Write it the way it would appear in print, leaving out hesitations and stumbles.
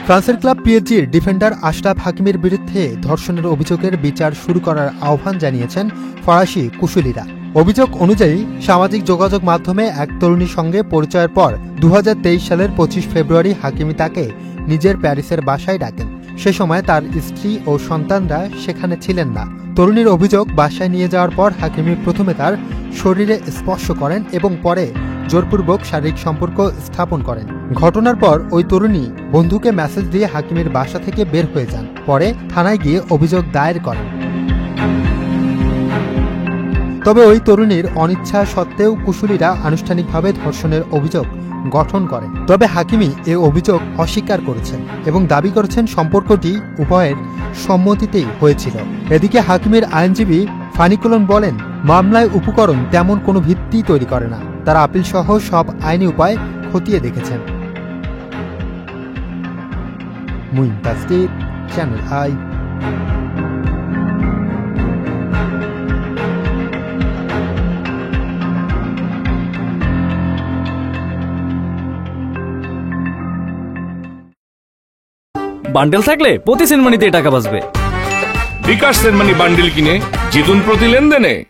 ফ্রান্সের ক্লাব পিএসজির ডিফেন্ডার আশরাফ হাকিমির বিরুদ্ধে ধর্ষণের অভিযোগের বিচার শুরু করার আহ্বান জানিয়েছেন ফরাসি কুশলীরা। অভিযোগ অনুযায়ী সামাজিক যোগাযোগ মাধ্যমে এক তরুণীর সঙ্গে পরিচয়ের পর 2023 সালের 25 ফেব্রুয়ারি হাকিমি তাকে নিজের প্যারিসের বাসায় ডাকেন। সে সময় তার স্ত্রী ও সন্তানরা সেখানে ছিলেন না। তরুণীর অভিযোগ, বাসায় নিয়ে যাওয়ার পর হাকিমি প্রথমে তার শরীরে স্পর্শ করেন এবং পরে জোরপূর্বক শারীরিক সম্পর্ক স্থাপন করেন। ঘটনার পর ওই তরুণী বন্ধুকে মেসেজ দিয়ে হাকিমের বাসা থেকে বের হয়ে যান। পরে থানায় গিয়ে অভিযোগ দায়ের করেন। তবে ওই তরুণীর অনিচ্ছা সত্ত্বেও কুশলীরা আনুষ্ঠানিকভাবে ধর্ষণের অভিযোগ গঠন করেন। তবে হাকিমি এ অভিযোগ অস্বীকার করেছেন এবং দাবি করেছেন সম্পর্কটি উভয়ের সম্মতিতেই হয়েছিল। এদিকে হাকিমের আইনজীবী ফানিকুলন বলেন, মামলায় উপকরণ তেমন কোনো ভিত্তি তৈরি করে না। তারা আপিল সহ সব আইনি উপায় খতিয়ে দেখেছেন। Muin Tasdid, channel I. Bundle থাকলে প্রতি সেনমানিতে টাকা বাঁচবে। বিকাশ সেনমানি বান্ডেল কিনে জিতুন প্রতি লেনদেনে।